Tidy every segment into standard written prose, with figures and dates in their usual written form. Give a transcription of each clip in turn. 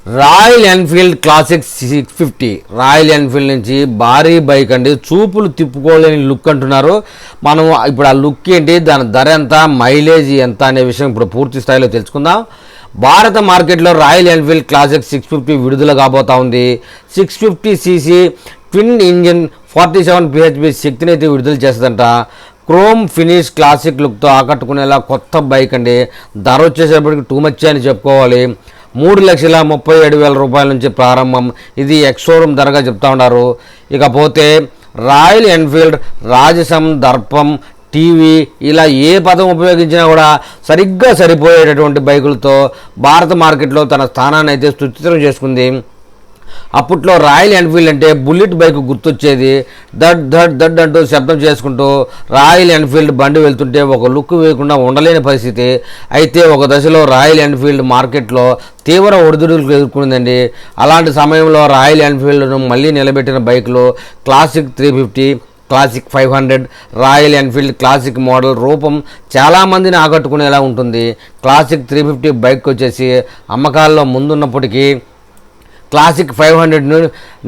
Royal Enfield classic 650 royal Enfield నుంచి భారీ bike అండి. చూపులు తిప్పుకోలేని లుక్ అంటున్నారు. మనం ఇప్పుడు ఆ లుక్ ఏంటి, దాని ధర ఎంత, మైలేజ్ ఎంత అనే విషయం ఇప్పుడు పూర్తి స్థాయిలో తెలుసుకుందాం. భారత మార్కెట్లో రాయల్ ఎన్ఫీల్డ్ క్లాసిక్ 650 విడుదల కాబోతా ఉంది. 650cc ట్విన్ ఇంజిన్ 47 bhp శక్తిని అయితే విడుదల చేస్తుందంట. క్రోమ్ ఫినిష్ క్లాసిక్ లుక్తో ఆకట్టుకునేలా కొత్త బైక్ అండి. ధర వచ్చేసేపటికి టూ మచ్ అని చెప్పుకోవాలి. 3,37,000 రూపాయల నుంచి ప్రారంభం. ఇది ఎక్స్-షోరూమ్ ధరగా చెప్తా ఉన్నారు. ఇకపోతే రాయల్ ఎన్ఫీల్డ్ రాజసం, దర్పం, టీవీ ఇలా ఏ పదం ఉపయోగించినా కూడా సరిగ్గా సరిపోయేటటువంటి బైకులతో భారత మార్కెట్లో తన స్థానాన్ని అయితే సుస్థిరం చేసుకుంది. అప్పట్లో రాయల్ ఎన్ఫీల్డ్ అంటే బుల్లెట్ బైక్ గుర్తొచ్చేది. దడ్ దడ్ దడ్ అంటూ శబ్దం చేసుకుంటూ రాయల్ ఎన్ఫీల్డ్ బండి వెళ్తుంటే ఒక లుక్ వేయకుండా ఉండలేని పరిస్థితి. అయితే ఒక దశలో రాయల్ ఎన్ఫీల్డ్ మార్కెట్లో తీవ్ర ఒడిదుడుకులు ఎదుర్కొందండి. అలాంటి సమయంలో రాయల్ ఎన్ఫీల్డ్ను మళ్ళీ నిలబెట్టిన బైకులు classic 350, classic 500. Royal Enfield classic model రూపం చాలామందిని ఆకట్టుకునేలా ఉంటుంది. క్లాసిక్ 350 బైక్ వచ్చేసి అమ్మకాల్లో ముందున్నప్పటికీ క్లాసిక్ 500ను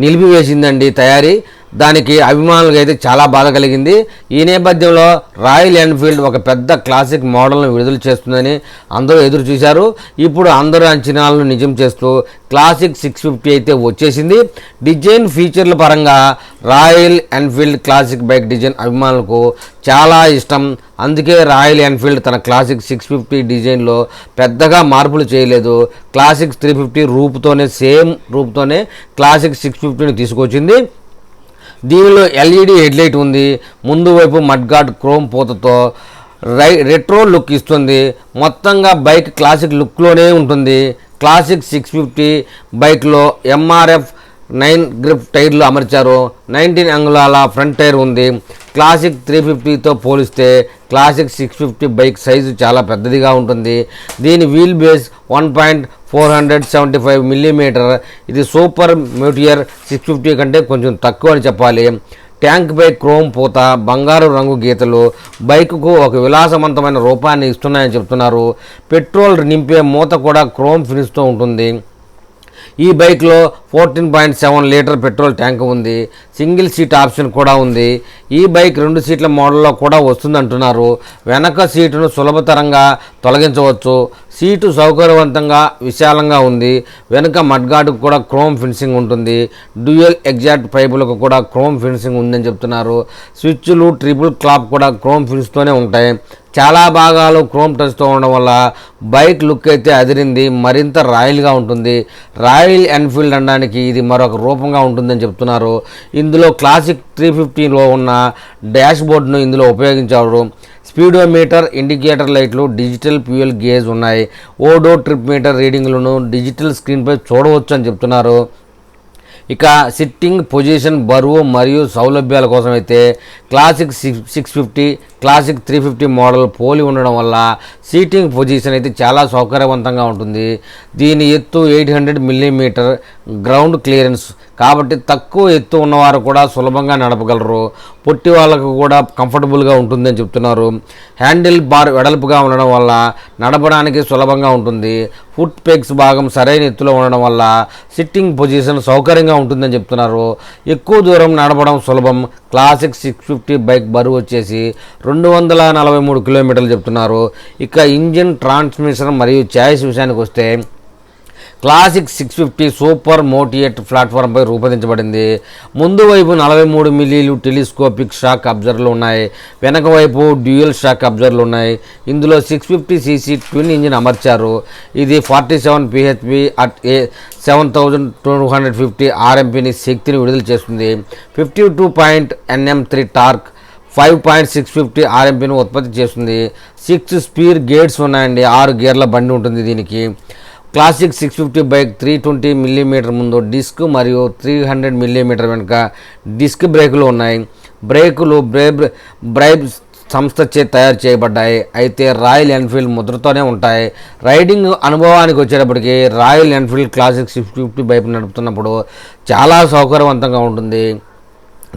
నిలిపివేసిందండి తయారీ. దానికి అభిమానులకు అయితే చాలా బాధ కలిగింది. ఈ నేపథ్యంలో రాయల్ ఎన్ఫీల్డ్ ఒక పెద్ద క్లాసిక్ మోడల్ను విడుదల చేస్తుందని అందరూ ఎదురు చూశారు. ఇప్పుడు అందరూ అంచనాలను నిజం చేస్తూ క్లాసిక్ 650 అయితే వచ్చేసింది. డిజైన్ ఫీచర్ల పరంగా royal Enfield classic bike design అభిమానులకు చాలా ఇష్టం. అందుకే రాయల్ ఎన్ఫీల్డ్ తన క్లాసిక్ 650 డిజైన్లో పెద్దగా మార్పులు చేయలేదు. క్లాసిక్ 350 సేమ్ రూపుతోనే క్లాసిక్ 650ని తీసుకొచ్చింది. దీనిలో ఎల్ఈడి హెడ్లైట్ ఉంది. ముందు వైపు మడ్గార్డ్ క్రోమ్ పూతతో రెట్రో లుక్ ఇస్తుంది. మొత్తంగా బైక్ క్లాసిక్ లుక్లోనే ఉంటుంది. క్లాసిక్ 650 బైక్లో ఎంఆర్ఎఫ్ 9 గ్రిప్ టైర్లు అమర్చారు. 19 అంగుళాల ఫ్రంట్ టైర్ ఉంది. క్లాసిక్ 350తో పోలిస్తే క్లాసిక్ 650 బైక్ సైజు చాలా పెద్దదిగా ఉంటుంది. దీని వీల్ బేస్ 1.475 మిల్లీమీటర్. ఇది సూపర్ మెటియర్ 650 కంటే కొంచెం తక్కువ అని చెప్పాలి. ట్యాంక్పై క్రోమ్ పూత, బంగారు రంగు గీతలు బైకుకు ఒక విలాసవంతమైన రూపాన్ని ఇస్తున్నాయని చెప్తున్నారు. పెట్రోల్ నింపే మూత కూడా క్రోమ్ ఫినిష్తో ఉంటుంది. ఈ బైక్లో 14.7 లీటర్ పెట్రోల్ ట్యాంక్ ఉంది. సింగిల్ సీట్ ఆప్షన్ కూడా ఉంది. ఈ బైక్ 2 సీట్ల మోడల్లో కూడా వస్తుందంటున్నారు. వెనక సీటును సులభతరంగా తొలగించవచ్చు. సీటు సౌకర్యవంతంగా విశాలంగా ఉంది. వెనుక మడ్గార్డుకు కూడా క్రోమ్ ఫినిషింగ్ ఉంటుంది. డ్యూయల్ ఎగ్జాక్ట్ పైపులకు కూడా క్రోమ్ ఫినిషింగ్ ఉందని చెప్తున్నారు. స్విచ్లు, ట్రిపుల్ క్లాప్ కూడా క్రోమ్ ఫినిష్తోనే ఉంటాయి. చాలా భాగాలు క్రోమ్ టచ్తో ఉండడం వల్ల బైక్ లుక్ అయితే అదిరింది. మరింత రాయల్గా ఉంటుంది. రాయల్ ఎన్ఫీల్డ్ అనడానికి ఇది మరొక రూపంగా ఉంటుందని చెప్తున్నారు. ఇందులో క్లాసిక్ 350లో ఉన్న డాష్ బోర్డును ఇందులో ఉపయోగించారు. స్పీడోమీటర్, ఇండికేటర్ లైట్లు, డిజిటల్ ఫ్యూయల్ గేజ్ ఉన్నాయి. ఓడో ట్రిప్ మీటర్ రీడింగ్లను డిజిటల్ స్క్రీన్పై చూడవచ్చు అని చెప్తున్నారు. ఇక సిట్టింగ్ పొజిషన్, బరువు మరియు సౌలభ్యాల కోసం అయితే క్లాసిక్ 650, క్లాసిక్ 350 మోడల్ పోలి ఉండడం వల్ల సీటింగ్ పొజిషన్ అయితే చాలా సౌకర్యవంతంగా ఉంటుంది. దీని ఎత్తు 800 మిల్లీమీటర్ గ్రౌండ్ క్లియరెన్స్ కాబట్టి తక్కువ ఎత్తు ఉన్నవారు కూడా సులభంగా నడపగలరు. పొట్టి వాళ్ళకు కూడా కంఫర్టబుల్గా ఉంటుందని చెప్తున్నారు. హ్యాండిల్ బార్ వెడల్పుగా ఉండడం వల్ల నడపడానికి సులభంగా ఉంటుంది. ఫుట్ పెగ్స్ భాగం సరైన ఎత్తులో ఉండడం వల్ల సిట్టింగ్ పొజిషన్ సౌకర్యంగా ఉంటుందని చెప్తున్నారు. ఎక్కువ దూరం నడపడం సులభం. క్లాసిక్ 650 బైక్ బరువు వచ్చేసి 243 కిలోమీటర్లు చెప్తున్నారు. ఇక ఇంజిన్, ట్రాన్స్మిషన్ మరియు చాయిస్ విషయానికి వస్తే క్లాసిక్ 650 సూపర్ మోటియేట్ ప్లాట్ఫామ్పై రూపొందించబడింది. ముందు వైపు 43 మిల్లీలు టెలిస్కోపిక్ షాక్ అబ్జర్వర్లు ఉన్నాయి. వెనక వైపు డ్యూయల్ షాక్ అబ్జర్వర్లు ఉన్నాయి. ఇందులో 650cc ట్విన్ ఇంజిన్ అమర్చారు. ఇది 47 bhp అట్ 7250 rmpని శక్తిని విడుదల చేస్తుంది. 52 Nm3 టార్క్, 5.650 rmpను ఉత్పత్తి చేస్తుంది. 6 స్పీడ్ గేట్స్ ఉన్నాయండి. 6 గేర్ల బండి ఉంటుంది దీనికి. క్లాసిక్ 650 బైక్ 320 మిల్లీమీటర్ ముందు డిస్క్ మరియు 300 మిల్లీమీటర్ వెనుక డిస్క్ బ్రేకులు ఉన్నాయి. బ్రేకులు బ్రైబ్ సంస్థచే తయారు చేయబడ్డాయి. అయితే రాయల్ ఎన్ఫీల్డ్ ముద్రతోనే ఉంటాయి. రైడింగ్ అనుభవానికి వచ్చేటప్పటికి రాయల్ ఎన్ఫీల్డ్ క్లాసిక్ 650 బైక్ నడుపుతున్నప్పుడు చాలా సౌకర్యవంతంగా ఉంటుంది.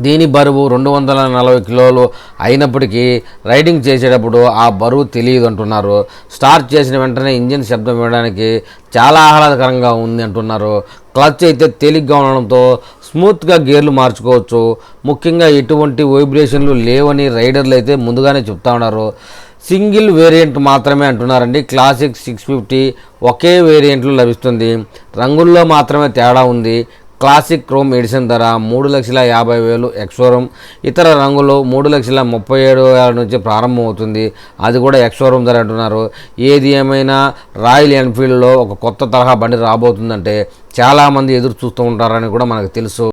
దీని బరువు 240 కిలోలు అయినప్పటికీ రైడింగ్ చేసేటప్పుడు ఆ బరువు తెలియదు అంటున్నారు. స్టార్ట్ చేసిన వెంటనే ఇంజిన్ శబ్దం వినడానికి చాలా ఆహ్లాదకరంగా ఉంది అంటున్నారు. క్లచ్ అయితే తేలిగ్గా ఉండడంతో స్మూత్గా గేర్లు మార్చుకోవచ్చు. ముఖ్యంగా ఎటువంటి వైబ్రేషన్లు లేవని రైడర్లు అయితే ముందుగానే చెప్తా ఉన్నారు. సింగిల్ వేరియంట్ మాత్రమే అంటున్నారండి. క్లాసిక్ 650 ఒకే వేరియంట్లో లభిస్తుంది. రంగుల్లో మాత్రమే తేడా ఉంది. క్లాసిక్ క్రోమ్ ఎడిషన్ ధర 3,50,000 ఎక్స్షోరూమ్. ఇతర రంగులు 3,37,000 నుంచి ప్రారంభమవుతుంది. అది కూడా ఎక్స్షోరూమ్ ధర అంటున్నారు. ఏది ఏమైనా రాయల్ ఎన్ఫీల్డ్లో ఒక కొత్త తరహా బండి రాబోతుందంటే చాలామంది ఎదురు చూస్తూ ఉంటారని కూడా మనకు తెలుసు.